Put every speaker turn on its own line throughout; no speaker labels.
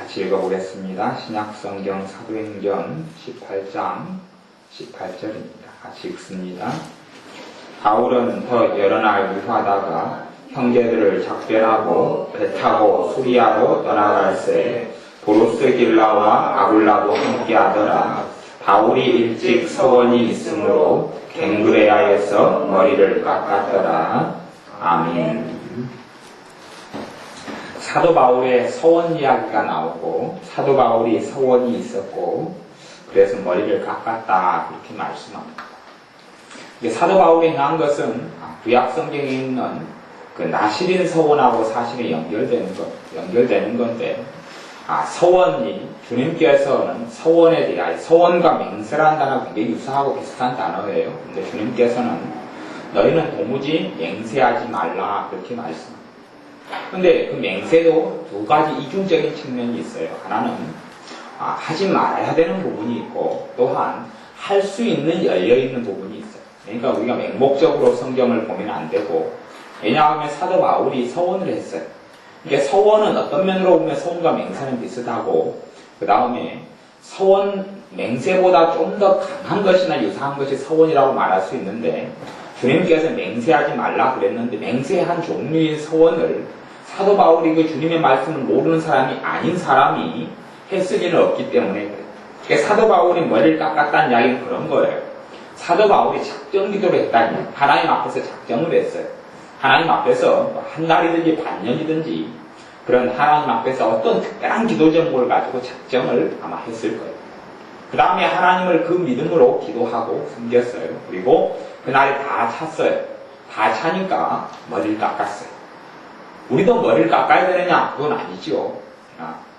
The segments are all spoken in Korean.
같이 읽어보겠습니다. 신약성경 사도행전 18장 18절입니다. 같이 읽습니다. 바울은 더 여러 날 유하다가 형제들을 작별하고 배 타고 수리아로 떠나갈새 보로스길라와 아굴라도 함께하더라. 바울이 일찍 서원이 있으므로 갱그레아에서 머리를 깎았더라. 아멘. 사도 바울의 서원 이야기가 나오고 사도 바울이 서원이 있었고 그래서 머리를 깎았다 그렇게 말씀합니다. 사도 바울이 행한 것은 구약 성경에 있는 그 나시린 서원하고 사실은 연결되는 건데 서원이 주님께서는 서원에 대하여 서원과 맹세라는 단어가 굉장히 유사하고 비슷한 단어예요. 근데 주님께서는 너희는 도무지 맹세하지 말라 그렇게 말씀합니다. 근데 그 맹세도 두 가지 이중적인 측면이 있어요. 하나는 하지 말아야 되는 부분이 있고 또한 할 수 있는 열려있는 부분이 있어요. 그러니까 우리가 맹목적으로 성경을 보면 안 되고 왜냐하면 사도 바울이 서원을 했어요. 이게 서원은 어떤 면으로 보면 서원과 맹세는 비슷하고 그 다음에 서원, 맹세보다 좀 더 강한 것이나 유사한 것이 서원이라고 말할 수 있는데 주님께서 맹세하지 말라 그랬는데 맹세한 종류의 서원을 사도 바울이 그 주님의 말씀을 모르는 사람이 아닌 사람이 했을 리는 없기 때문에 그러니까 사도 바울이 머리를 깎았다는 이야기는 그런 거예요. 사도 바울이 작정 기도를 했다니 하나님 앞에서 작정을 했어요. 하나님 앞에서 한 달이든지 반년이든지 그런 하나님 앞에서 어떤 특별한 기도 제목을 가지고 작정을 아마 했을 거예요. 그 다음에 하나님을 그 믿음으로 기도하고 섬겼어요. 그리고 그날에 다 찼어요. 다 차니까 머리를 깎았어요. 우리도 머리를 깎아야 되느냐? 그건 아니죠.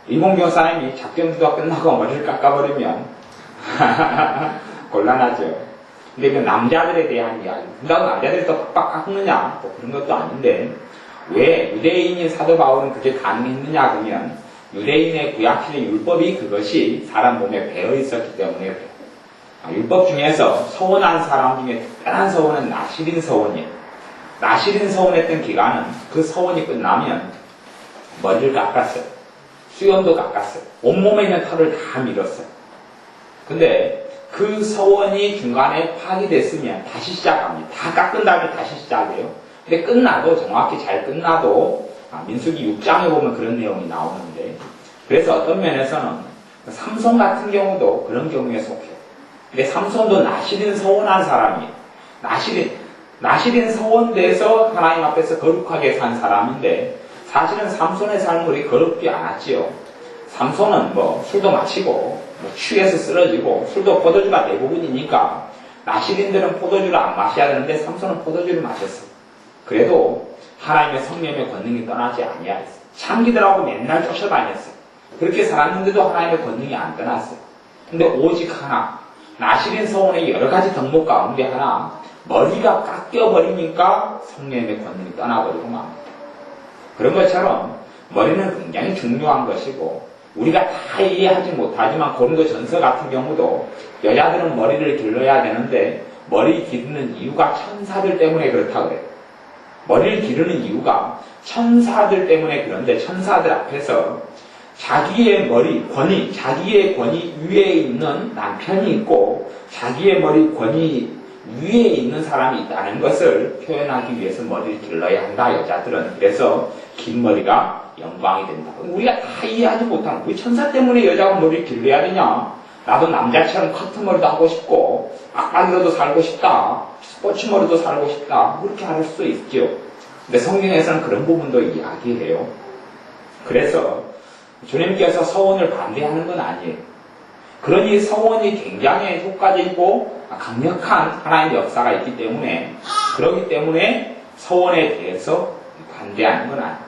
이봉경 사람이 작정 기도가 끝나고 머리를 깎아버리면 곤란하죠. 근데 그 남자들에 대한 이야기. 그렇다고 남자들이 또 빡빡 깎느냐? 또 그런 것도 아닌데 왜 유대인인 사도 바울은 그게 가능했느냐 그러면 유대인의 구약시대 율법이 그것이 사람 몸에 배어 있었기 때문에 그래요. 율법 중에서 서원한 사람 중에 특별한 서원은 나시린 서원이에요. 나시린 서원했던 기간은 그 서원이 끝나면 머리를 깎았어요. 수염도 깎았어요. 온몸에 있는 털을 다 밀었어요. 근데 그 서원이 중간에 파기됐으면 다시 시작합니다. 다 깎은 다음에 다시 시작해요. 근데 끝나도 정확히 잘 끝나도 민수기 6장에 보면 그런 내용이 나오는데 그래서 어떤 면에서는 삼손 같은 경우도 그런 경우에 속해요. 근데 삼손도 나시린 서원한 사람이에요. 나시린 서원돼서 하나님 앞에서 거룩하게 산 사람인데 사실은 삼손의 삶이 거룩지 않았지요. 삼손은 술도 마시고 취해서 쓰러지고 술도 포도주가 대부분이니까 나시린들은 포도주를 안 마셔야 되는데 삼손은 포도주를 마셨어요. 그래도 하나님의 성령의 권능이 떠나지 아니하였어요. 창기들하고 맨날 쫓아다녔어요. 그렇게 살았는데도 하나님의 권능이 안 떠났어요. 근데 오직 하나 나시린 서원의 여러 가지 덕목 가운데 하나 머리가 깎여버리니까 성령의 권능이 떠나버리고 맙니다. 그런 것처럼 머리는 굉장히 중요한 것이고 우리가 다 이해하지 못하지만 고린도전서 같은 경우도 여자들은 머리를 길러야 되는데 머리 기르는 이유가 천사들 때문에 그렇다고 그래요. 머리를 기르는 이유가 천사들 때문에 그런데 천사들 앞에서 자기의 자기의 권위 위에 있는 남편이 있고 자기의 머리 권위 위에 있는 사람이 있다는 것을 표현하기 위해서 머리를 길러야 한다, 여자들은. 그래서 긴 머리가 영광이 된다. 우리가 다 이해하지 못하는, 왜 천사 때문에 여자가 머리를 길러야 되냐? 나도 남자처럼 커트머리도 하고 싶고, 빡빡이로도 살고 싶다, 스포츠머리도 살고 싶다, 그렇게 할 수 있죠. 근데 성경에서는 그런 부분도 이야기해요. 그래서 주님께서 서원을 반대하는 건 아니에요. 그러니 서원이 굉장히 효과적이고 강력한 하나님의 역사가 있기 때문에 그렇기 때문에 서원에 대해서 반대하는 건 아니에요.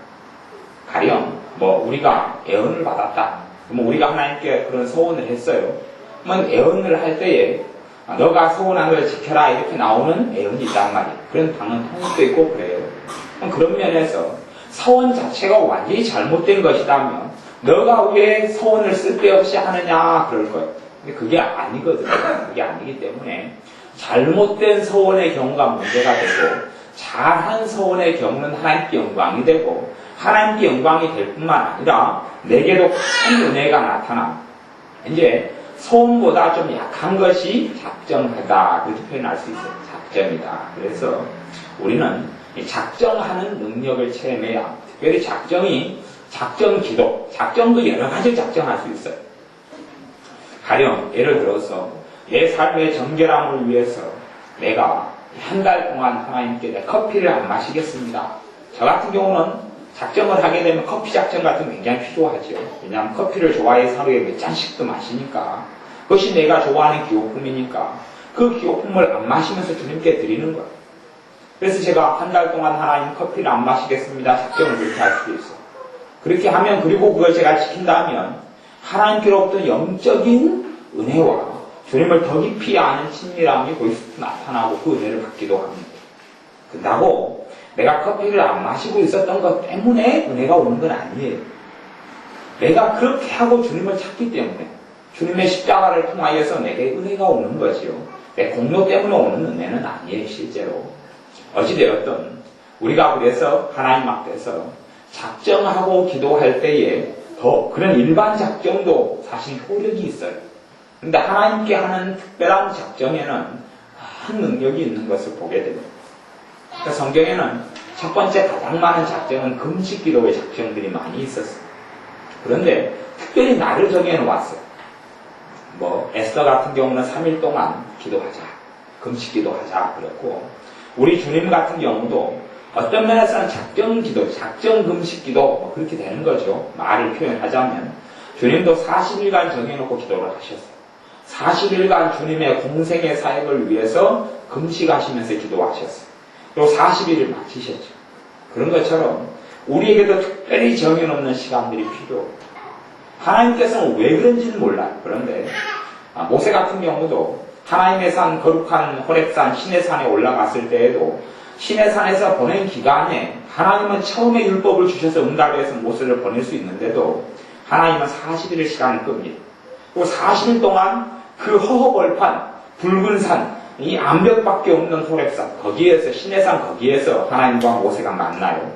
가령 우리가 애언을 받았다. 우리가 하나님께 그런 서원을 했어요. 그러면 애언을 할 때에 너가 서원한 걸 지켜라 이렇게 나오는 애언이 있단 말이에요. 그런 방언 통역도 있고 그래요. 그런 면에서 서원 자체가 완전히 잘못된 것이라면 너가 왜 서원을 쓸데없이 하느냐 그럴 거예요. 근데 그게 아니거든요. 그게 아니기 때문에 잘못된 서원의 경우가 문제가 되고 잘한 서원의 경우는 하나님께 영광이 되고 하나님께 영광이 될 뿐만 아니라 내게도 큰 은혜가 나타나 이제 소음보다 좀 약한 것이 작정하다 그렇게 표현할 수 있어요. 작정이다. 그래서 우리는 작정하는 능력을 체험해야 특별히 작정 기도, 작정도 여러 가지 작정할 수 있어요. 가령 예를 들어서 내 삶의 정결함을 위해서 내가 한 달 동안 하나님께 내 커피를 안 마시겠습니다. 저 같은 경우는 작정을 하게 되면 커피 작정 같은 게 굉장히 필요하죠. 왜냐하면 커피를 좋아해서 하루에 몇 잔씩도 마시니까 그것이 내가 좋아하는 기호품이니까 그 기호품을 안 마시면서 주님께 드리는 거예요. 그래서 제가 한 달 동안 하나님 커피를 안 마시겠습니다. 작정을 그렇게 할 수도 있어요. 그렇게 하면 그리고 그걸 제가 지킨다면 하나님께로부터 영적인 은혜와 주님을 더 깊이 아는 친밀함이 거기서 나타나고 그 은혜를 받기도 합니다. 그렇다고 내가 커피를 안 마시고 있었던 것 때문에 은혜가 오는 건 아니에요. 내가 그렇게 하고 주님을 찾기 때문에 주님의 십자가를 통하여서 내게 은혜가 오는 거지요. 내 공로 때문에 오는 은혜는 아니에요, 실제로. 어찌되었든 우리가 그래서 하나님 앞에서 작정하고 기도할 때에 더 그런 일반 작정도 사실 효력이 있어요. 그런데 하나님께 하는 특별한 작정에는 큰 능력이 있는 것을 보게 됩니다. 그러니까 성경에는 첫 번째 가장 많은 작정은 금식 기도의 작정들이 많이 있었어요. 그런데 특별히 날을 정해놓았어요. 에스더 같은 경우는 3일 동안 기도하자, 금식 기도하자 그랬고 우리 주님 같은 경우도 어떤 면에서는 작정 기도, 작정 금식 기도 그렇게 되는 거죠. 말을 표현하자면 주님도 40일간 정해놓고 기도를 하셨어요. 40일간 주님의 공생의 사역을 위해서 금식하시면서 기도하셨어요. 또 40일을 마치셨죠. 그런 것처럼 우리에게도 특별히 정해놓는 시간들이 필요해요. 하나님께서는 왜 그런지는 몰라요. 그런데 모세 같은 경우도 하나님의 산, 거룩한 호렙산, 시내산에 올라갔을 때에도 시내산에서 보낸 기간에 하나님은 처음에 율법을 주셔서 응답해서 모세를 보낼 수 있는데도 하나님은 40일의 시간을 끕니다. 그리고 40일 동안 그 허허벌판, 붉은 산, 이 암벽밖에 없는 호렙산, 거기에서, 시내산 거기에서 하나님과 모세가 만나요.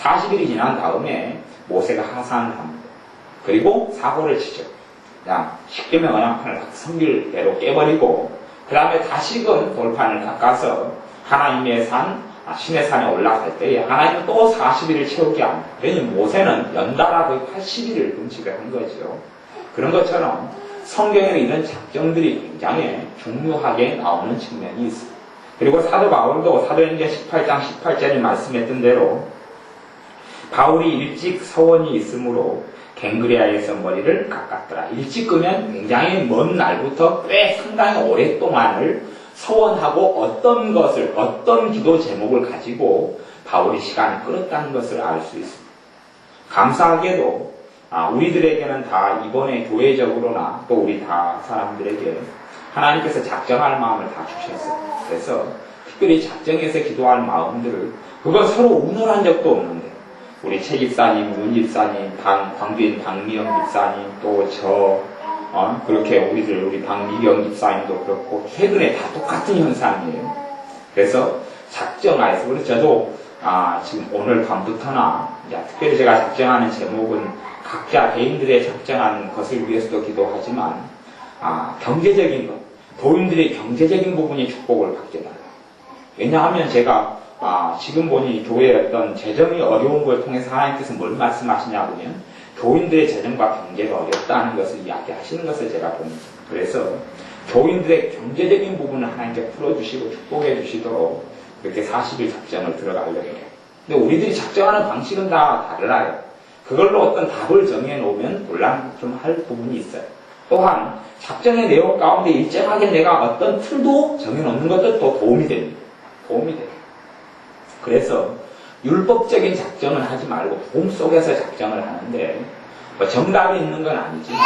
40일이 지난 다음에 모세가 하산을 합니다. 그리고 사고를 치죠. 그냥 십계명 언약판을 성길대로 깨버리고 그 다음에 다시금 돌판을 깎아서 하나님의 산, 시내산에 올라갈 때에 하나님은 또 40일을 채우게 합니다. 왜냐하면 모세는 연달아 거의 80일을 금식을 한 거죠. 그런 것처럼 성경에는 이런 작정들이 굉장히 중요하게 나오는 측면이 있습니다. 그리고 사도 바울도 사도행전 18장 18절에 말씀했던 대로 바울이 일찍 서원이 있으므로 갱그레아에서 머리를 깎았더라. 일찍 끄면 굉장히 먼 날부터 꽤 상당히 오랫동안을 서원하고 어떤 기도 제목을 가지고 바울이 시간을 끌었다는 것을 알 수 있습니다. 감사하게도 우리들에게는 다 이번에 교회적으로나 또 우리 다 사람들에게 하나님께서 작정할 마음을 다 주셨어요. 그래서 특별히 작정해서 기도할 마음들을 그건 서로 운운한 적도 없는데 우리 최 집사님, 윤 집사님, 광주인 박미영 집사님, 또 그렇게 우리 박미경 집사님도 그렇고, 최근에 다 똑같은 현상이에요. 그래서 작정하여서, 그래서 저도, 지금 오늘 밤부터나, 특별히 제가 작정하는 제목은 각자 개인들의 작정하는 것을 위해서도 기도하지만, 경제적인 것, 도인들의 경제적인 부분이 축복을 받게 돼요. 왜냐하면 제가 지금 보니 교회의 어떤 재정이 어려운 걸 통해서 하나님께서 뭘 말씀하시냐면 교인들의 재정과 경제가 어렵다는 것을 이야기하시는 것을 제가 봅니다. 그래서 교인들의 경제적인 부분을 하나님께 풀어주시고 축복해 주시도록 그렇게 40일 작정을 들어가려고 해요. 근데 우리들이 작정하는 방식은 다 달라요. 그걸로 어떤 답을 정해놓으면 곤란 좀 할 부분이 있어요. 또한 작정의 내용 가운데 일정하게 내가 어떤 틀도 정해놓는 것도 또 도움이 됩니다. 도움이 돼요. 그래서 율법적인 작정은 하지 말고 복음 속에서 작정을 하는데 정답이 있는 건 아니지만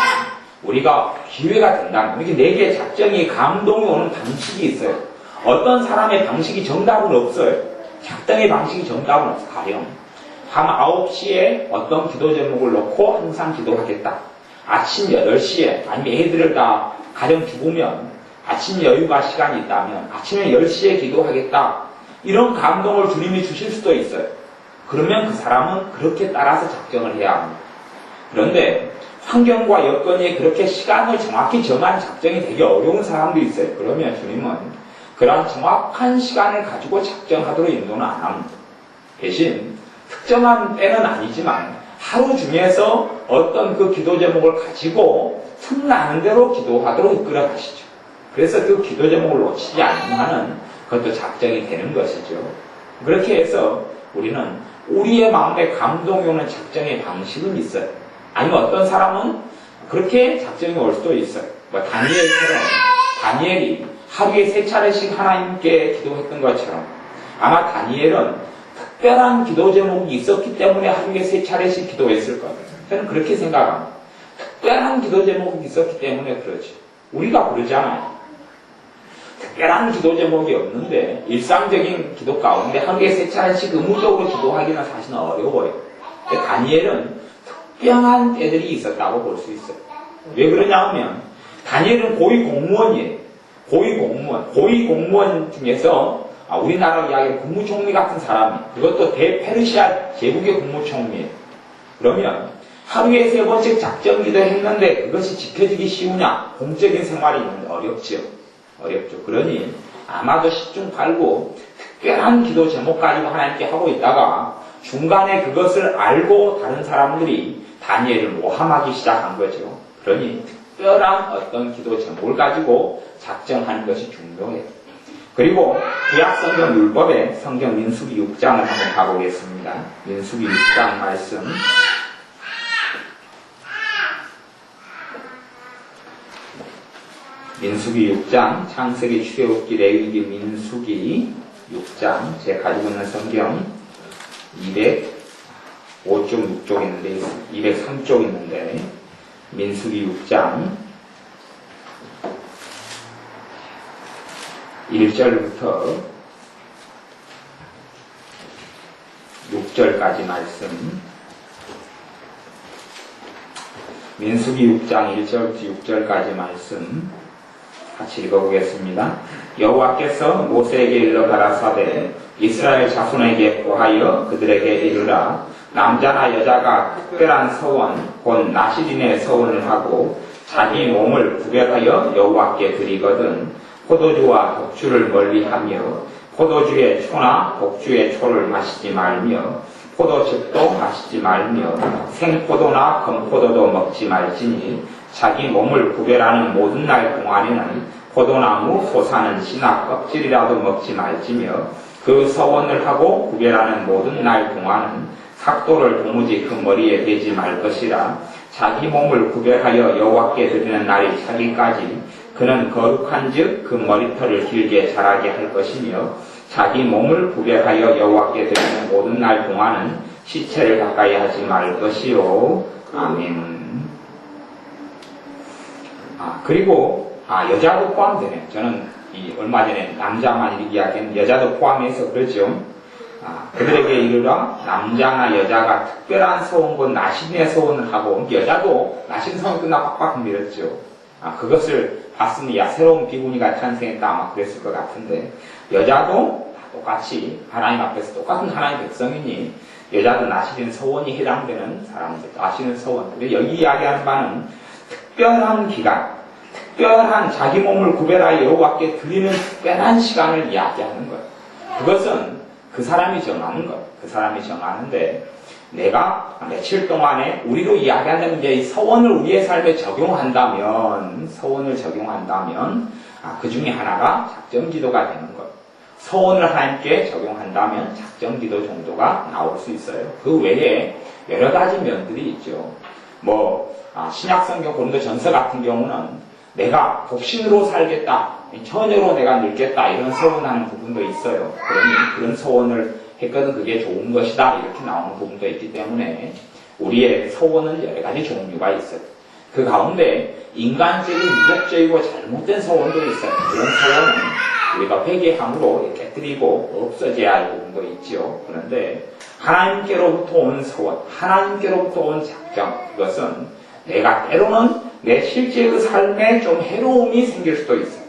우리가 기회가 된다면 이렇게 내게 작정이 감동이 오는 방식이 있어요. 어떤 사람의 방식이 정답은 없어요. 작정의 방식이 정답은 없어요. 가령 밤 9시에 어떤 기도 제목을 놓고 항상 기도하겠다. 아침 8시에 아니면 애들을 다 가정 죽으면 아침 여유가 시간이 있다면 아침에 10시에 기도하겠다. 이런 감동을 주님이 주실 수도 있어요. 그러면 그 사람은 그렇게 따라서 작정을 해야 합니다. 그런데 환경과 여건이 그렇게 시간을 정확히 정한 작정이 되게 어려운 사람도 있어요. 그러면 주님은 그런 정확한 시간을 가지고 작정하도록 인도는 안 합니다. 대신 특정한 때는 아니지만 하루 중에서 어떤 그 기도 제목을 가지고 틈나는 대로 기도하도록 이끌어 가시죠. 그래서 그 기도 제목을 놓치지 않는 한은 그것도 작정이 되는 것이죠. 그렇게 해서 우리는 우리의 마음에 감동이 오는 작정의 방식은 있어요. 아니면 어떤 사람은 그렇게 작정이 올 수도 있어요. 뭐 다니엘처럼, 다니엘이 하루에 3차례씩 하나님께 기도했던 것처럼 아마 다니엘은 특별한 기도 제목이 있었기 때문에 하루에 3차례씩 기도했을 거예요. 저는 그렇게 생각합니다. 특별한 기도 제목이 있었기 때문에 그러지. 우리가 그러잖아요. 특별한 기도 제목이 없는데 일상적인 기도 가운데 하루에 3차례씩 의무적으로 기도하기는 사실은 어려워요. 근데 다니엘은 특별한 때들이 있었다고 볼 수 있어요. 왜 그러냐 하면 다니엘은 고위 공무원이에요. 고위 공무원 중에서 우리나라 이야기로 국무총리 같은 사람이, 그것도 대페르시아 제국의 국무총리예요. 그러면 하루에 3번씩 작정 기도했는데 그것이 지켜지기 쉬우냐? 공적인 생활이 있는데 어렵죠. 그러니 아마도 10중 8구 특별한 기도 제목 가지고 하나님께 하고 있다가 중간에 그것을 알고 다른 사람들이 다니엘을 모함하기 시작한 거죠. 그러니 특별한 어떤 기도 제목을 가지고 작정하는 것이 중요해요. 그리고 구약성경 율법의 성경 민수기 6장을 한번 가보겠습니다. 민수기 6장 말씀. 민수기 6장, 창세기, 출애굽기, 레위기, 민수기 6장, 제가 가지고 있는 성경 205쪽, 6쪽 있는데, 203쪽 있는데, 민수기 6장 1절부터 6절까지 말씀. 민수기 6장 1절부터 6절까지 말씀 같이 읽어보겠습니다. 여호와께서 모세에게 일러 가라사대 이스라엘 자손에게 고하여 그들에게 이르라. 남자나 여자가 특별한 서원 곧 나시린의 서원을 하고 자기 몸을 구별하여 여호와께 드리거든 포도주와 독주를 멀리하며 포도주의 초나 독주의 초를 마시지 말며 포도즙도 마시지 말며 생포도나 건포도도 먹지 말지니 자기 몸을 구별하는 모든 날 동안에는 포도나무 솟아는 신학 껍질이라도 먹지 말지며 그 서원을 하고 구별하는 모든 날 동안은 삭도를 도무지 그 머리에 대지 말 것이라. 자기 몸을 구별하여 여호와께 드리는 날이 차기까지 그는 거룩한즉 그 머리털을 길게 자라게 할 것이며 자기 몸을 구별하여 여호와께 드리는 모든 날 동안은 시체를 가까이 하지 말 것이요. 아멘. 그리고 여자도 포함되네요. 저는 얼마 전에 남자만 이야기한 여자도 포함해서 그러죠. 그들에게 이르라. 남자나 여자가 특별한 서원 곧 나신의 서원을 하고 여자도 나신 서원 끝나 빡빡 밀었죠. 그것을 봤으면 새로운 비구니가 탄생했다 아마 그랬을 것 같은데 여자도 똑같이 하나님 앞에서 똑같은 하나님의 백성이니 여자도 나시는 서원이 해당되는 사람들, 나시는 서원. 근데 여기 이야기하는 바는 특별한 기간, 특별한 자기 몸을 구별하여 여호와께 드리는 특별한 시간을 이야기하는 거예요. 그것은 그 사람이 정하는 거예요. 그 사람이 정하는데 내가 며칠 동안에 우리로 이야기한다면 이제 이 서원을 우리의 삶에 적용한다면 그 중에 하나가 작정기도가 되는 거예요. 서원을 하나님께 적용한다면 작정기도 정도가 나올 수 있어요. 그 외에 여러 가지 면들이 있죠. 신약성경 고린도전서 같은 경우는 내가 독신으로 살겠다, 처녀로 내가 늙겠다 이런 서원하는 부분도 있어요. 그러니 그런 서원을 했거든 그게 좋은 것이다 이렇게 나오는 부분도 있기 때문에 우리의 서원은 여러 가지 종류가 있어요. 그 가운데 인간적인 유혹적이고 잘못된 서원도 있어요. 그런 서원은 우리가 회개함으로 깨뜨리고 없어져야 할 부분도 있죠. 그런데 하나님께로부터 오는 서원, 하나님께로부터 온 작정, 그것은 내가 때로는 내 실제 그 삶에 좀 해로움이 생길 수도 있어요.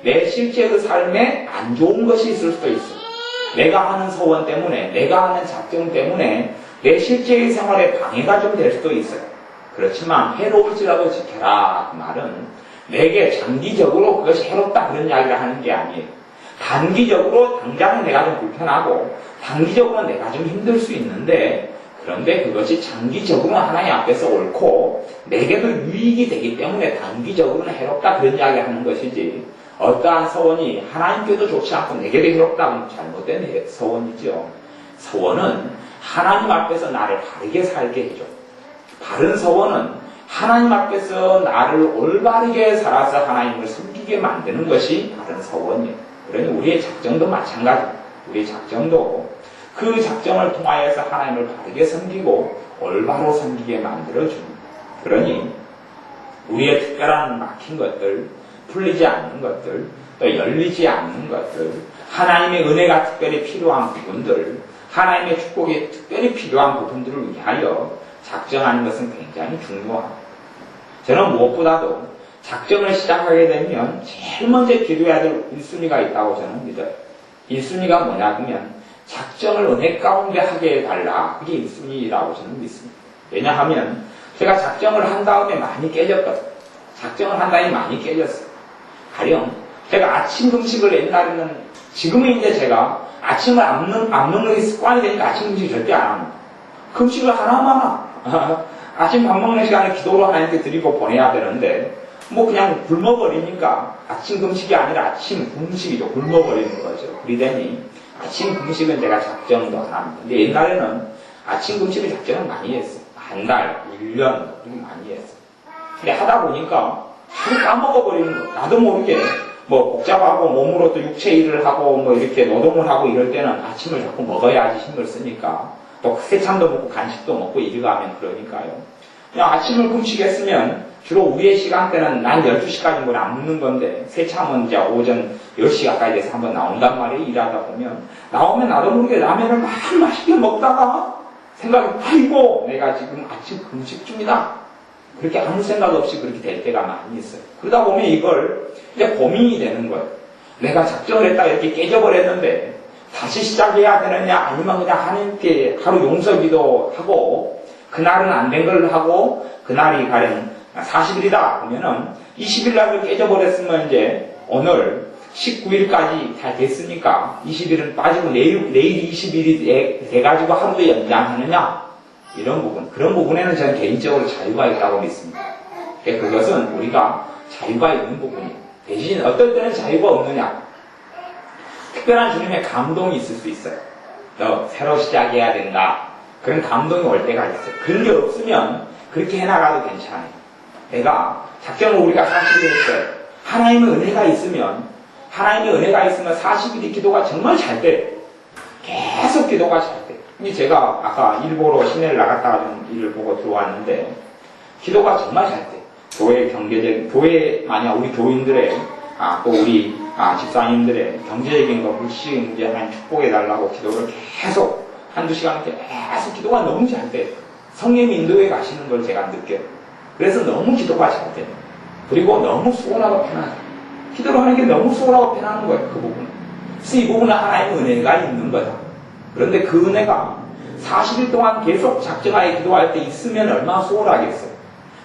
내 실제 그 삶에 안 좋은 것이 있을 수도 있어요. 내가 하는 소원 때문에, 내가 하는 작정 때문에 내 실제의 생활에 방해가 좀 될 수도 있어요. 그렇지만 해로울지라도 지켜라. 그 말은 내게 장기적으로 그것이 해롭다 그런 이야기를 하는 게 아니에요. 단기적으로 당장은 내가 좀 불편하고 단기적으로는 내가 좀 힘들 수 있는데, 그런데 그것이 장기적으로는 하나님 앞에서 옳고 내게도 유익이 되기 때문에 단기적으로는 해롭다 그런 이야기를 하는 것이지, 어떠한 소원이 하나님께도 좋지 않고 내게도 해롭다면 잘못된 소원이죠. 소원은 하나님 앞에서 나를 바르게 살게 해줘. 바른 소원은 하나님 앞에서 나를 올바르게 살아서 하나님을 섬기게 만드는 것이 바른 소원이에요. 그러니 우리의 작정도 마찬가지입니다. 우리의 작정도 그 작정을 통하여서 하나님을 바르게 섬기고 올바로 섬기게 만들어줍니다. 그러니 우리의 특별한 막힌 것들, 풀리지 않는 것들, 또 열리지 않는 것들, 하나님의 은혜가 특별히 필요한 부분들, 하나님의 축복이 특별히 필요한 부분들을 위하여 작정하는 것은 굉장히 중요합니다. 저는 무엇보다도 작정을 시작하게 되면 제일 먼저 기도해야 될 1순위가 있다고 저는 믿어요. 1순위가 뭐냐면 작정을 은혜 가운데 하게 해달라. 그게 1순위라고 저는 믿습니다. 왜냐하면 제가 작정을 한 다음에 많이 깨졌거든요. 작정을 한 다음에 많이 깨졌어요. 가령 제가 아침 금식을 옛날에는, 지금은 이제 제가 아침을 안 먹는 게 습관이 되니까 아침 금식 절대 안 합니다. 금식을 하나만 아침 밥 먹는 시간에 기도로 하나님께 드리고 보내야 되는데 뭐 그냥 굶어버리니까 아침 금식이 아니라 아침 금식이죠. 굶어버리는 거죠. 그러더니 아침 금식은 제가 작정도 안 합니다. 근데 옛날에는 아침 금식을 작정을 많이 했어요. 한 달, 1년 그렇게 많이 했어요. 근데 하다 보니까 까먹어버리는 거예요. 나도 모르게 뭐 복잡하고 몸으로 또 육체 일을 하고 뭐 이렇게 노동을 하고 이럴 때는 아침을 자꾸 먹어야지 힘을 쓰니까, 또 세찬도 먹고 간식도 먹고 이러가면 그러니까요. 그냥 아침을 금식했으면 주로 우리의 시간대는 난 12시까지는 뭘 안 먹는 건데, 세참은 이제 오전 10시 가까이 돼서 한번 나온단 말이에요. 일하다 보면. 나오면 나도 모르게 라면을 막 맛있게 먹다가 생각이, 아이고, 내가 지금 아침 금식 중이다. 그렇게 아무 생각 없이 그렇게 될 때가 많이 있어요. 그러다 보면 이걸 이제 고민이 되는 거예요. 내가 작정을 했다가 이렇게 깨져버렸는데 다시 시작해야 되느냐, 아니면 그냥 하나님께 하루 용서기도 하고, 그날은 안 된 걸 하고, 그날이 가령 40일이다 그러면은 20일 날 깨져버렸으면 이제 오늘 19일까지 다 됐으니까 20일은 빠지고 내일 20일이 돼가지고 하루도 연장하느냐, 이런 부분, 그런 부분에는 저는 개인적으로 자유가 있다고 믿습니다. 그것은 우리가 자유가 있는 부분이에요. 대신 어떨 때는 자유가 없느냐, 특별한 주님의 감동이 있을 수 있어요. 너 새로 시작해야 된다, 그런 감동이 올 때가 있어요. 그런 게 없으면 그렇게 해나가도 괜찮아요. 내가 작정을 우리가 40일 했어요. 하나님의 은혜가 있으면 40일이 기도가 정말 잘 돼요. 계속 기도가 잘 돼요. 제가 아까 일 보러 시내를 나갔다가 좀 일을 보고 들어왔는데 기도가 정말 잘 돼요. 교회 만약 우리 교인들의 또 우리 집사님들의 경제적인 거, 물질적인 문제 하나님 축복해달라고 기도를 계속 한두 시간 계속 기도가 너무 잘 돼요. 성령 인도에 가시는 걸 제가 느껴요. 그래서 너무 기도가 잘 돼요. 그리고 너무 수월하고 편하죠. 기도를 하는 게 너무 수월하고 편한 거예요. 그 부분은. 그래서 이 부분은 하나님의 은혜가 있는 거죠. 그런데 그 은혜가 40일 동안 계속 작정하에 기도할 때 있으면 얼마나 수월하겠어요.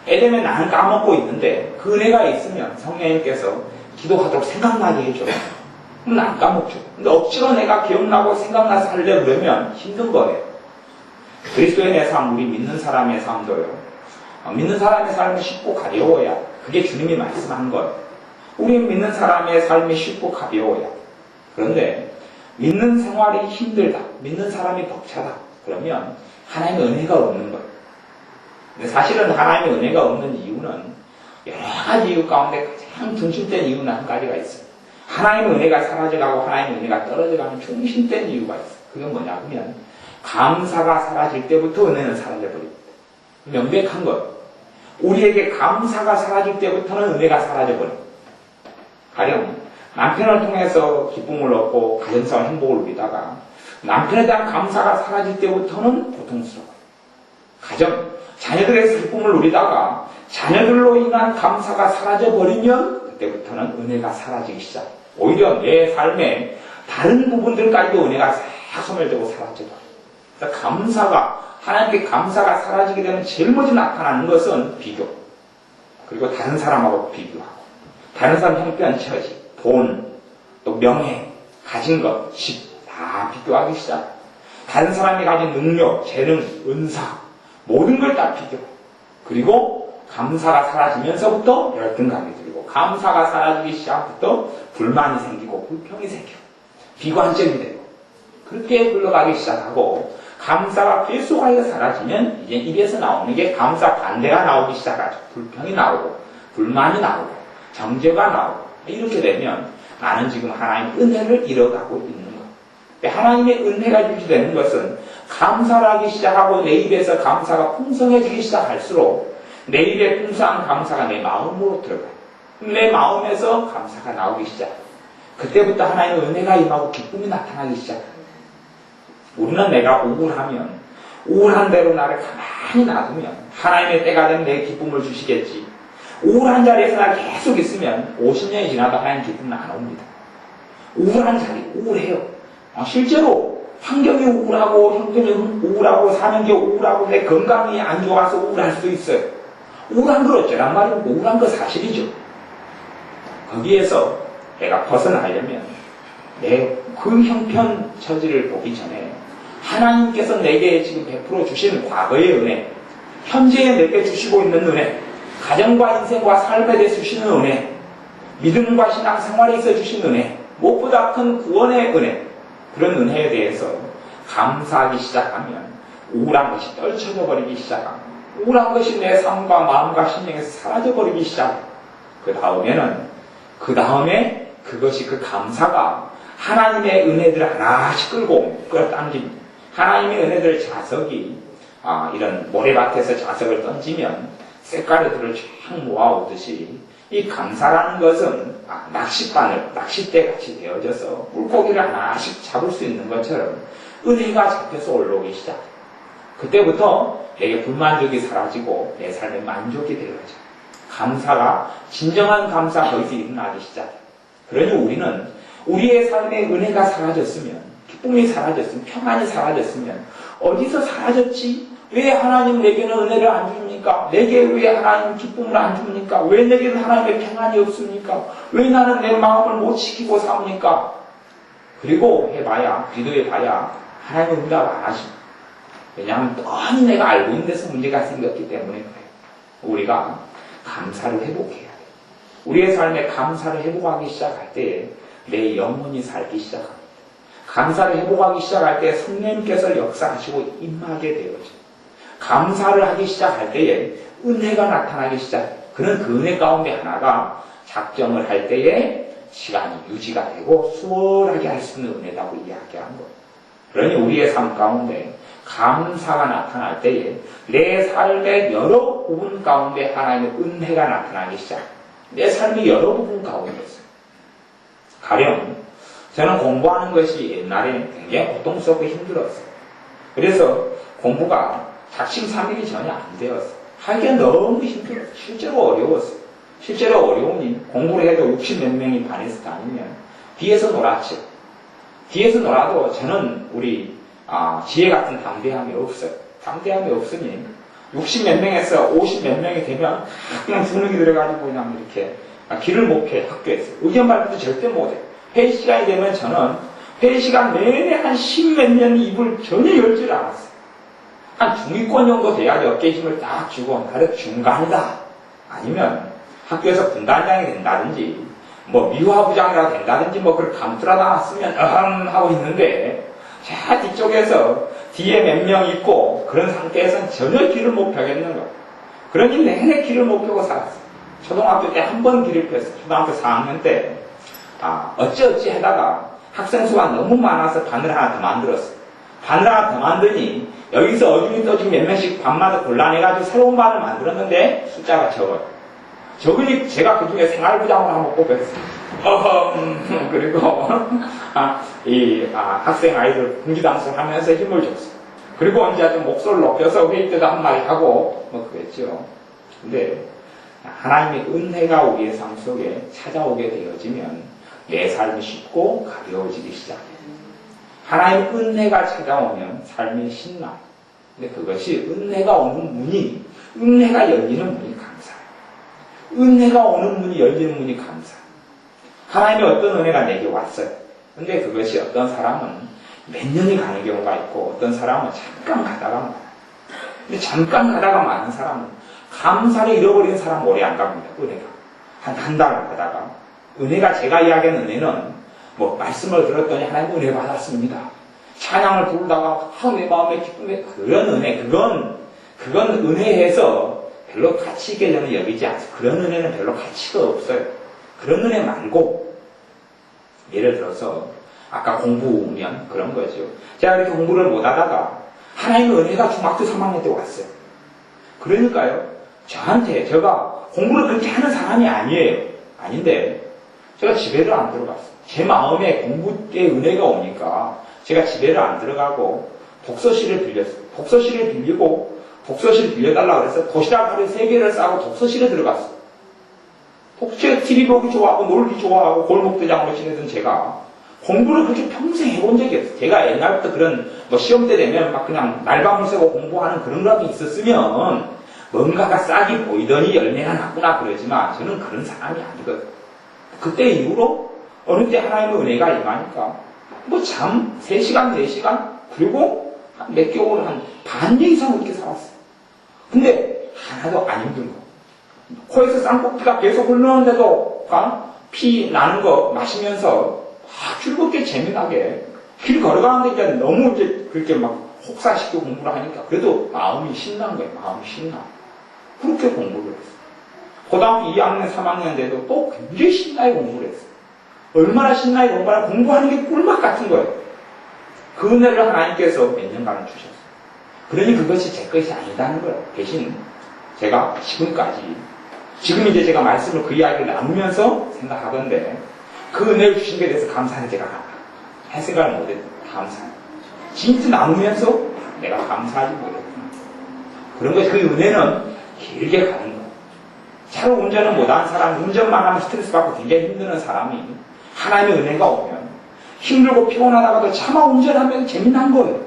예를 나는 까먹고 있는데 그 은혜가 있으면 성령님께서 기도하도록 생각나게 해줘요. 그럼 안 까먹죠. 근데 억지로 내가 기억나고 생각나서 하려고 그러면 힘든 거예요. 그리스도인의 삶, 우리 믿는 사람의 삶도요. 믿는 사람의 삶이 쉽고 가벼워야, 그게 주님이 말씀한 거예요. 우리 믿는 사람의 삶이 쉽고 가벼워야. 그런데 믿는 생활이 힘들다, 믿는 사람이 벅차다, 그러면 하나님의 은혜가 없는 거예요. 근데 사실은 하나님의 은혜가 없는 이유는 여러 가지 이유 가운데 가장 중심된 이유는 한 가지가 있어요. 하나님의 은혜가 사라져가고 하나님의 은혜가 떨어져가는 중심된 이유가 있어요. 그게 뭐냐면 감사가 사라질 때부터 은혜는 사라져버립니다. 명백한 거예요. 우리에게 감사가 사라질 때부터는 은혜가 사라져버립니다. 가령 남편을 통해서 기쁨을 얻고 가정상 행복을 누리다가 남편에 대한 감사가 사라질 때부터는 고통스러워요. 자녀들에서 기쁨을 누리다가 자녀들로 인한 감사가 사라져버리면 그때부터는 은혜가 사라지기 시작해요. 오히려 내 삶에 다른 부분들까지도 은혜가 싹 소멸되고 사라져버려요. 그래서 하나님께 감사가 사라지게 되면 제일 먼저 나타나는 것은 비교. 그리고 다른 사람하고 비교하고, 다른 사람 형편, 처지, 돈, 또 명예, 가진 것, 집, 다 비교하기 시작. 다른 사람이 가진 능력, 재능, 은사, 모든 걸 다 비교. 그리고 감사가 사라지면서부터 열등감이 들고, 감사가 사라지기 시작부터 불만이 생기고, 불평이 생기고, 비관적이 되고, 그렇게 흘러가기 시작하고, 감사가 계속하여 사라지면 이제 입에서 나오는 게 감사 반대가 나오기 시작하죠. 불평이 나오고, 불만이 나오고, 정죄가 나오고, 이렇게 되면 나는 지금 하나님의 은혜를 잃어가고 있는 거예요. 하나님의 은혜가 유지되는 것은 감사를 하기 시작하고 내 입에서 감사가 풍성해지기 시작할수록 내 입에 풍성한 감사가 내 마음으로 들어가요. 내 마음에서 감사가 나오기 시작해요. 그때부터 하나님의 은혜가 임하고 기쁨이 나타나기 시작해요. 우리는 내가 우울한 대로 나를 가만히 놔두면 하나님의 때가 되면 내 기쁨을 주시겠지. 우울한 자리에서 나 계속 있으면 50년이 지나도 하나님 기쁨은 안 옵니다. 우울한 자리, 우울해요. 실제로 환경이 우울하고 형편이 우울하고 사는 게 우울하고 내 건강이 안 좋아서 우울할 수도 있어요. 우울한 건 어쩌란 말이고 우울한 건 사실이죠. 거기에서 내가 벗어나려면 내 그 형편 처지를 보기 전에 하나님께서 내게 지금 베풀어 주신 과거의 은혜, 현재에 내게 주시고 있는 은혜, 가정과 인생과 삶에 대해 주시는 은혜, 믿음과 신앙생활에 있어 주신 은혜, 무엇보다 큰 구원의 은혜, 그런 은혜에 대해서 감사하기 시작하면 우울한 것이 떨쳐져 버리기 시작합니다. 우울한 것이 내 삶과 마음과 심령에서 사라져 버리기 시작합니다. 그 다음에 그것이 그 감사가 하나님의 은혜들을 하나씩 끌어당깁니다. 하나님의 은혜들 자석이 이런 모래밭에서 자석을 던지면 쇳가루들을 쫙 모아오듯이 이 감사라는 것은 낚싯대 같이 되어져서 물고기를 하나씩 잡을 수 있는 것처럼 은혜가 잡혀서 올라오기 시작해요. 그때부터 내게 불만족이 사라지고 내 삶에 만족이 되어져. 진정한 감사 거기서 일어나기 시작해요. 그러니 우리는 우리의 삶에 은혜가 사라졌으면, 기쁨이 사라졌으면, 평안이 사라졌으면 어디서 사라졌지? 왜 하나님 내게는 은혜를 안 줍니까? 내게 왜 하나님 기쁨을 안 줍니까? 왜 내게는 하나님의 평안이 없습니까? 왜 나는 내 마음을 못 지키고 삽니까? 그리고 기도해봐야 하나님은 응답 안 하십니다. 왜냐하면 뻔히 내가 알고 있는 데서 문제가 생겼기 때문에 그래요. 우리가 감사를 회복해야 돼요. 우리의 삶에 감사를 회복하기 시작할 때 내 영혼이 살기 시작합니다. 감사를 회복하기 시작할 때 성령님께서 역사하시고 임하게 되어져요. 감사를 하기 시작할 때에 은혜가 나타나기 시작해요. 그런 그 은혜 가운데 하나가 작정을 할 때에 시간이 유지가 되고 수월하게 할 수 있는 은혜라고 이야기한 거예요. 그러니 우리의 삶 가운데 감사가 나타날 때에 내 삶의 여러 부분 가운데 하나님의 은혜가 나타나기 시작해요. 내 삶의 여러 부분 가운데서. 가령 저는 공부하는 것이 옛날에 굉장히 고통스럽고 힘들었어요. 그래서 공부가 작심삼일이 전혀 안 되었어요. 하기가 너무 힘들었어요. 실제로 어려웠어요. 실제로 어려우니 공부를 해도 60몇 명이 반에서 다니면 뒤에서 놀았죠. 뒤에서 놀아도 저는 우리 지혜 같은 담대함이 없어요. 담대함이 없으니 60몇 명에서 50몇 명이 되면 그냥 주눅이 들어가지고 그냥 이렇게 길을 못 펴요. 학교에서. 의견 발표도 절대 못해요. 회의 시간이 되면 저는 회의 시간 내내 한 10몇 년이 입을 전혀 열지를 않았어요. 한 중위권 정도 돼야지 어깨 힘을 딱 주고 나를 중간이다. 아니면 학교에서 분단장이 된다든지 미화부장이라도 된다든지 그걸 감투라도 하나 쓰면 하고 있는데 자 뒤쪽에서 뒤에 몇 명 있고 그런 상태에서는 전혀 길을 못 펴겠는 거예요. 그러니 내내 길을 못 펴고 살았어요. 초등학교 때 한 번 길을 폈어요. 초등학교 4학년 때 어찌어찌 하다가 학생 수가 너무 많아서 반을 하나 더 만들었어요. 반을 하나 더 만드니 여기서 어중이 떠중이 몇 명씩 반마다 곤란해가지고 새로운 반을 만들었는데 숫자가 적어요. 적으니 제가 그 중에 생활부장으로 한번 뽑혔어요. 그리고 학생 아이들 분기당수를 하면서 힘을 줬어요. 그리고 언제 좀 목소리를 높여서 회의 때도 한마디 하고 그랬죠. 근데 하나님의 은혜가 우리의 삶 속에 찾아오게 되어지면 내 삶이 쉽고 가벼워지기 시작해요. 하나님의 은혜가 찾아오면 삶이 신나요. 근데 그것이 은혜가 오는 문이, 은혜가 열리는 문이 감사해요. 은혜가 오는 문이 열리는 문이 감사해요. 하나님의 어떤 은혜가 내게 왔어요. 근데 그것이 어떤 사람은 몇 년이 가는 경우가 있고 어떤 사람은 잠깐 가다가 말아요. 근데 잠깐 가다가 마는 사람은 감사를 잃어버리는 사람은 오래 안 갑니다. 은혜가. 한 달을 가다가. 은혜가 제가 이야기하는 은혜는 뭐 말씀을 들었더니 하나님 은혜 받았습니다. 찬양을 부르다가 내 마음에 기쁨에 그런 은혜, 그건 은혜에서 별로 가치 있게 저는 여기지 않아요. 그런 은혜는 별로 가치가 없어요. 그런 은혜 말고 예를 들어서 아까 공부면 그런 거죠. 제가 이렇게 공부를 못하다가 하나님의 은혜가 중학교 3학년 때 왔어요. 그러니까요. 저한테 제가 공부를 그렇게 하는 사람이 아니에요. 아닌데 제가 집에를 안 들어갔어요. 제 마음에 공부의 은혜가 오니까 제가 집에를 안 들어가고 독서실을 빌렸어요. 독서실을 빌리고 독서실 빌려달라고 그래서 도시락 하루에 3개를 싸고 독서실에 들어갔어요. 제가 TV 보기 좋아하고 놀기 좋아하고 골목대장으로 지내던 제가 공부를 그렇게 평생 해본 적이 없어요. 제가 옛날부터 그런 뭐 시험 때 되면 막 그냥 날밤을 새고 공부하는 그런 거라도 있었으면 뭔가가 싹이 보이더니 열매가 났구나 그러지만 저는 그런 사람이 아니거든요. 그때 이후로 어느 때 하나님의 은혜가 임하니까 뭐 잠 3시간, 4시간 그리고 몇 개월 한 반년 이상 그렇게 살았어요. 근데 하나도 안 힘든 거. 코에서 쌍꺼풀가 계속 흘러오는데도 피 나는 거 마시면서 즐겁게 재미나게 길 걸어가는데 이제 너무 이제 그렇게 막 혹사시키고 공부를 하니까 그래도 마음이 신난 거예요. 마음이 신나. 그렇게 공부를 했어요. 고등학교 2학년, 3학년 때도 또 굉장히 신나게 공부를 했어요. 얼마나 신나게 공부하면 공부하는 게 꿀맛 같은 거예요. 그 은혜를 하나님께서 몇 년간 주셨어요. 그러니 그것이 제 것이 아니다는 거예요. 대신 제가 지금 이제 제가 말씀을 그 이야기를 나누면서 생각하던데 그 은혜를 주신 것에 대해서 감사는 제가 할 생각을 못했어요. 감사해요. 진짜 나누면서 내가 감사하지 못했구나. 그런 거, 그 은혜는 길게 가는 거예요. 차로 운전을 못하는 사람, 운전만 하면 스트레스 받고 굉장히 힘드는 사람이 하나님의 은혜가 오면 힘들고 피곤하다가도 차마 운전하면 재미난 거예요.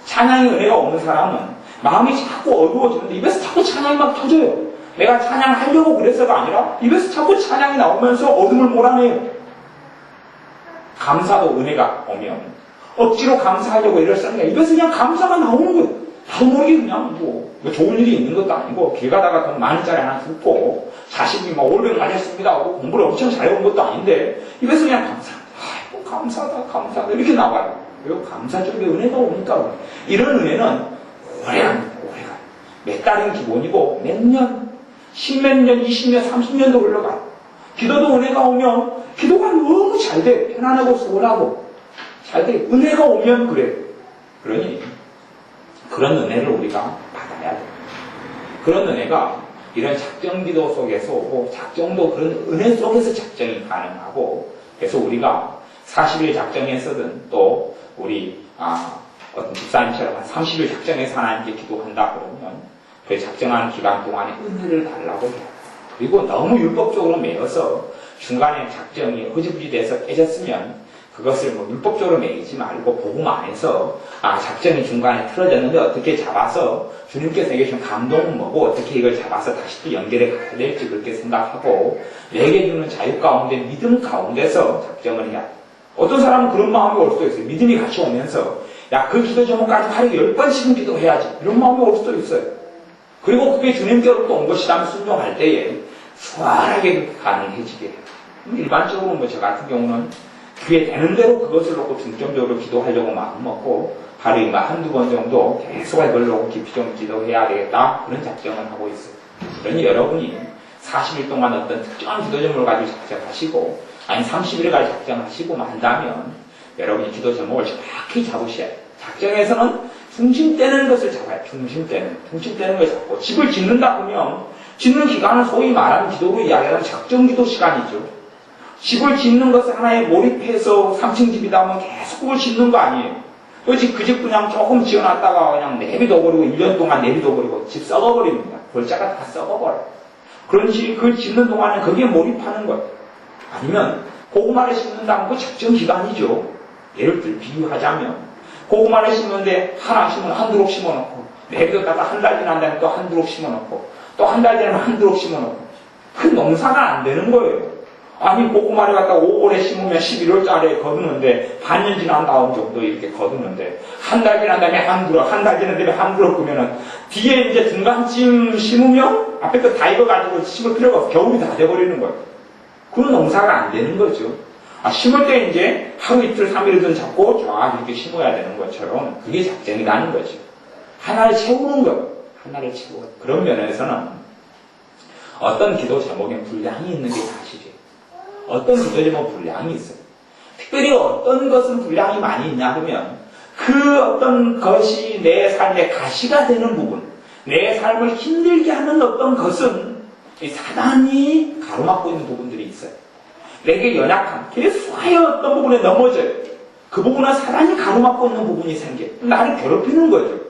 찬양의 은혜가 오는 사람은 마음이 자꾸 어두워지는데 입에서 자꾸 찬양이 막 터져요. 내가 찬양하려고 그래서가 아니라 입에서 자꾸 찬양이 나오면서 어둠을 몰아내요. 감사도 은혜가 오면 억지로 감사하려고 애를 쓰는 게 입에서 그냥 감사가 나오는 거예요. 나도 모르게 그냥 뭐 좋은 일이 있는 것도 아니고 길 가다가 돈 만원짜리 하나 줍고 자식이 막 500 맞았습니다 하고 공부를 엄청 잘해온 것도 아닌데 입에서 그냥 아이고 감사하다 이렇게 나와요. 왜 감사 쪽에 은혜가 오니까 이런 은혜는 오래갑니다. 오래가요. 몇 달은 기본이고 몇 년, 10몇 년, 20년, 30년도 흘러가요. 기도도 은혜가 오면 기도가 너무 잘 돼요. 편안하고 수월하고 잘 돼요. 은혜가 오면 그래요. 그러니 그런 은혜를 우리가 받아야 돼요. 그런 은혜가 이런 작정기도 속에서 오고 작정도 그런 은혜 속에서 작정이 가능하고 그래서 우리가 40일 작정에서든 또 우리 어떤 집사님처럼 한 30일 작정해서 하나님께 기도한다 그러면 그 작정하는 기간 동안에 은혜를 달라고 해요. 그리고 너무 율법적으로 매여서 중간에 작정이 흐지부지 돼서 깨졌으면 그것을 뭐 율법적으로 매이지 말고 복음 안에서 작정이 중간에 틀어졌는데 어떻게 잡아서 주님께서 내게 준 감동은 뭐고 어떻게 이걸 잡아서 다시 또 연결해 가야 될지 그렇게 생각하고 내게 주는 자유 가운데 믿음 가운데서 작정을 해야 돼요. 어떤 사람은 그런 마음이 올 수도 있어요. 믿음이 같이 오면서 그 기도 제목까지 하루에 10번씩은 기도해야지 이런 마음이 올 수도 있어요. 그리고 그게 주님께로부터 온 것이라면 순종할 때에 수월하게 가능해지게 해요. 일반적으로 뭐 저 같은 경우는 귀에 되는 대로 그것을 놓고 중점적으로 기도하려고 마음먹고 하루에 한두 번 정도 계속 이걸 놓고 깊이 좀 기도해야 되겠다 그런 작정을 하고 있어요. 그러니 여러분이 40일 동안 어떤 특정한 기도 제목을 가지고 작정하시고 아니 30일을 가지고 작정하시고만 한다면 여러분이 기도 제목을 정확히 잡으셔야 돼요. 작정에서는 중심되는 것을 잡아요. 중심되는 걸 잡고 집을 짓는다 보면 짓는 기간은 소위 말하는 기도로 이야기하는 작정기도 시간이죠. 집을 짓는 것을 하나에 몰입해서 3층 집이다 하면 계속 그걸 짓는 거 아니에요. 그 집 그냥 조금 지어놨다가 그냥 내비둬버리고 1년 동안 내비둬버리고 집 썩어버립니다. 골짜가 다 썩어버려요. 그런지 그걸 짓는 동안에 거기에 몰입하는 거예요. 아니면 고구마를 심는다면 그 작정 기간이죠. 예를 들어 비유하자면 고구마를 심는데 하나 심으면 한 드롭 심어놓고 내비뒀다가 한 달 지난 다음에 또 한 드롭 심어놓고 또 한 달 지나면 한 드롭 심어놓고 그 농사가 안 되는 거예요. 아니 고구마를 갖다 5월에 심으면 11월 달에 거두는데 반년 지난 다음 정도 이렇게 거두는데 한 달 지난 다음에 한 드롭, 한 달 지난 다음에 한 드롭 그러면은 뒤에 이제 중간쯤 심으면 앞에 거 다 익어가지고 심을 필요가 없어. 겨울이 다 돼버리는 거예요. 그런 농사가 안 되는 거죠. 심을 때 이제 하루 이틀 3일이든 잡고 쫙 이렇게 심어야 되는 것처럼 그게 작정이라는 거죠. 하나를 채우는 거예요. 하나를 채우는 그런 면에서는 어떤 기도 제목엔 분량이 있는 게 사실이에요. 어떤 기도 제목 분량이 있어요. 특별히 어떤 것은 분량이 많이 있냐 하면 그 어떤 것이 내 삶의 가시가 되는 부분, 내 삶을 힘들게 하는 어떤 것은 사단이 가로막고 있는 부분들이 있어요. 내게 연약한, 계속하여 어떤 부분에 넘어져요. 그 부분은 사단이 가로막고 있는 부분이 생겨요. 나를 괴롭히는 거죠.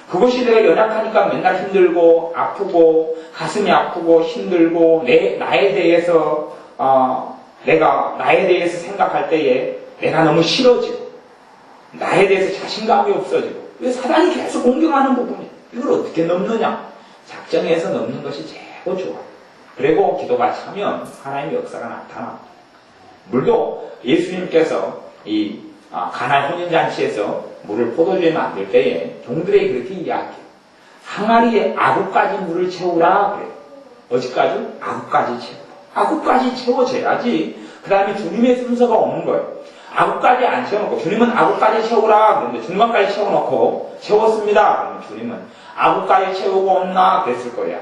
그것이 내가 연약하니까 맨날 힘들고 아프고 가슴이 아프고 힘들고 나에 대해서 내가 나에 대해서 생각할 때에 내가 너무 싫어지고 나에 대해서 자신감이 없어지고 왜 사단이 계속 공격하는 부분이에요. 이걸 어떻게 넘느냐? 작정해서 넘는 것이 제일 좋아요. 그리고 기도가 차면 하나님의 역사가 나타납니다. 물도 예수님께서 이 가나안 혼인잔치에서 물을 포도주에 만들 때에 종들에게 그렇게 이야기해요. 항아리에 아구까지 물을 채우라 그래요. 어디까지? 아구까지 채우라. 아구까지 채워져야지 그 다음에 주님의 순서가 오는 거예요. 아구까지 안 채워놓고 주님은 아구까지 채우라 그랬는데 중간까지 채워놓고 채웠습니다. 그러면 주님은 아구까지 채우고 없나 그랬을 거예요.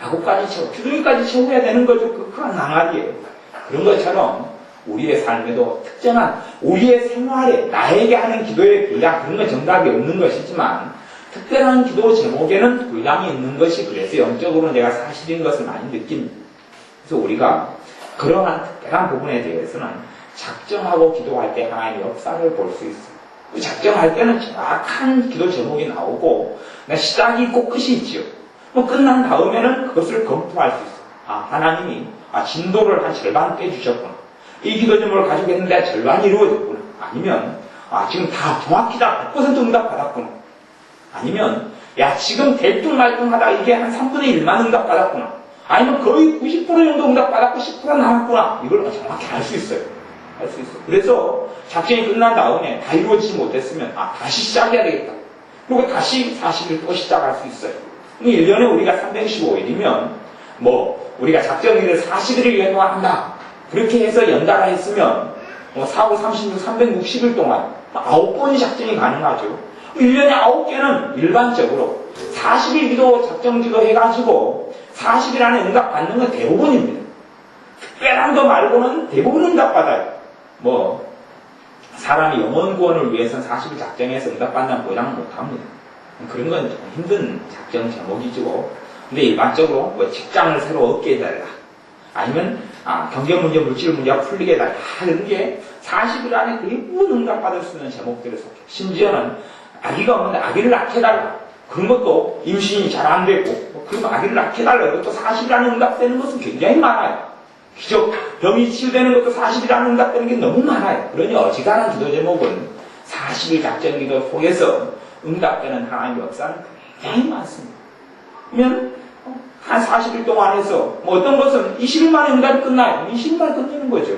아구까지 채우고 주둥이까지 채워야 되는 거죠. 그건 항아리예요. 그런 것처럼 우리의 삶에도 특정한 우리의 생활에 나에게 하는 기도의 분량 그런 건 정답이 없는 것이지만 특별한 기도 제목에는 분량이 있는 것이 그래서 영적으로 내가 사실인 것을 많이 느낍니다. 그래서 우리가 그러한 특별한 부분에 대해서는 작정하고 기도할 때 하나님의 역사를 볼 수 있어요. 작정할 때는 정확한 기도 제목이 나오고 시작이 있고 끝이 있지요. 끝난 다음에는 그것을 검토할 수 있어요. 하나님이 진도를 한 절반 빼주셨구나. 이 기도 제목을 가지고 있는데 절반이 이루어졌구나. 아니면 지금 다 정확히 다 100% 응답 받았구나. 아니면 지금 대뚱말뚱하다 이게 한 3분의 1만 응답 받았구나. 아니면 거의 90% 정도 응답 받았고 10% 남았구나. 이걸 정확히 알 수 있어요. 알 수 있어요. 그래서 작전이 끝난 다음에 다 이루어지지 못했으면 다시 시작해야 되겠다. 그리고 다시 40일 또 시작할 수 있어요. 1년에 우리가 365일이면 우리가 작전일을 40일을 연동한다. 그렇게 해서 연달아 했으면 4, 5, 36, 360일 동안 9번이 작전이 가능하죠. 1년에 9개는 일반적으로 40일 기도 작전 기도 해가지고 40일 안에 응답 받는 건 대부분입니다. 특별한 거 말고는 대부분 응답 받아요. 사람이 영혼 구원을 위해서는 40일 작정해서 응답 받는 보장은 못합니다. 그런 건 좀 힘든 작전 제목이죠. 근데 일반적으로 직장을 새로 얻게 해달라. 아니면 경제 문제, 물질 문제가 풀리게 해달라. 이런 게 40일 안에 대부분 응답받을 수 있는 제목들을 속해. 심지어는 아기가 없는데 아기를 낳게 해달라. 그런 것도 임신이 잘 안 되고 그럼 아기를 낳게 해달라. 이것도 40일 안에 응답되는 것은 굉장히 많아요. 기적, 병이 치유되는 것도 40일 안에 응답되는 게 너무 많아요. 그러니 어지간한 기도 제목은 40일 작전 기도 속에서 응답되는 하나님의 역사는 굉장히 많습니다. 그러면 한 40일 동안 해서 어떤 것은 20일 만에 응답이 끝나요. 20일 만에 끝내는 거죠.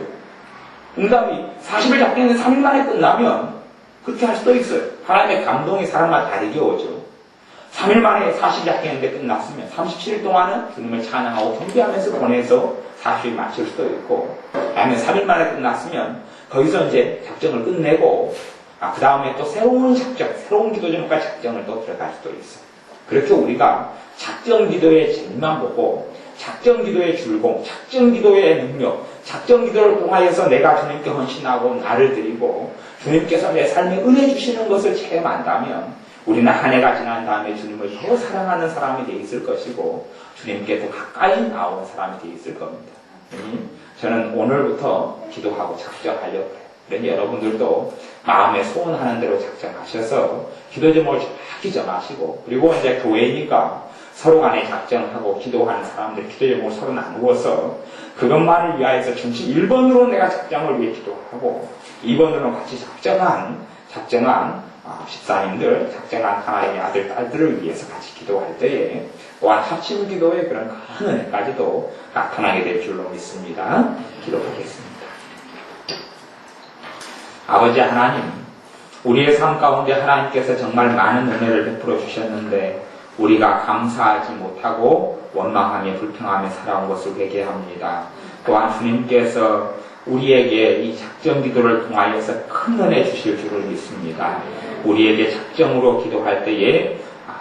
응답이 40일 작전인데 3일 만에 끝나면 그렇게 할 수도 있어요. 하나님의 감동이 사람마다 다르게 오죠. 3일 만에 40일 작전인데 끝났으면 37일 동안은 주님을 찬양하고 경배하면서 보내서 40일 마칠 수도 있고 아니면 3일 만에 끝났으면 거기서 이제 작전을 끝내고 그 다음에 또 새로운 작전, 새로운 기도 제목과 작전을 또 들어갈 수도 있어요. 그렇게 우리가 작전 기도의 재미만 보고 작전 기도의 줄공, 작전 기도의 능력, 작전 기도를 통하여서 내가 주님께 헌신하고 나를 드리고 주님께서 내 삶에 은혜 주시는 것을 체험한다면 우리는 한 해가 지난 다음에 주님을 더 사랑하는 사람이 되어 있을 것이고 주님께 더 가까이 나오는 사람이 되어 있을 겁니다. 저는 오늘부터 기도하고 작정하려고 해요. 그러니 여러분들도 마음에 소원하는 대로 작정하셔서 기도 제목을 정확히 정하시고 그리고 이제 교회니까 서로 간에 작정하고 기도하는 사람들 기도 제목을 서로 나누어서 그것만을 위하여서 중심 1번으로 내가 작정을 위해 기도하고 2번으로 같이 작정한 집사님들, 작정한 하나님의 아들, 딸들을 위해서 같이 기도할 때에 또한 합심 기도의 그런 큰 은혜까지도 나타나게 될 줄로 믿습니다. 기도하겠습니다. 아버지 하나님, 우리의 삶 가운데 하나님께서 정말 많은 은혜를 베풀어 주셨는데 우리가 감사하지 못하고 원망하며 불평하며 살아온 것을 회개합니다. 또한 주님께서 우리에게 이 작정 기도를 통하여서 큰 은혜 주실 줄을 믿습니다. 우리에게 작정으로 기도할 때에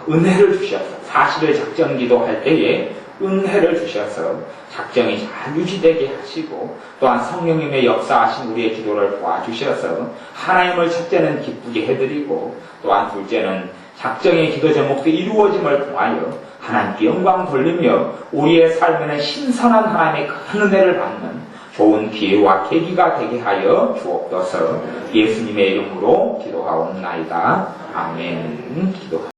은혜를 주셔서 사실을 작정 기도할 때에 은혜를 주셔서 작정이 잘 유지되게 하시고 또한 성령님의 역사하신 우리의 기도를 도와주셔서 하나님을 첫째는 기쁘게 해드리고 또한 둘째는 작정의 기도 제목도 이루어짐을 통하여 하나님께 영광 돌리며 우리의 삶에는 신선한 하나님의 큰 은혜를 받는 좋은 기회와 계기가 되게 하여 주옵소서. 예수님의 이름으로 기도하옵나이다. 아멘. 기도.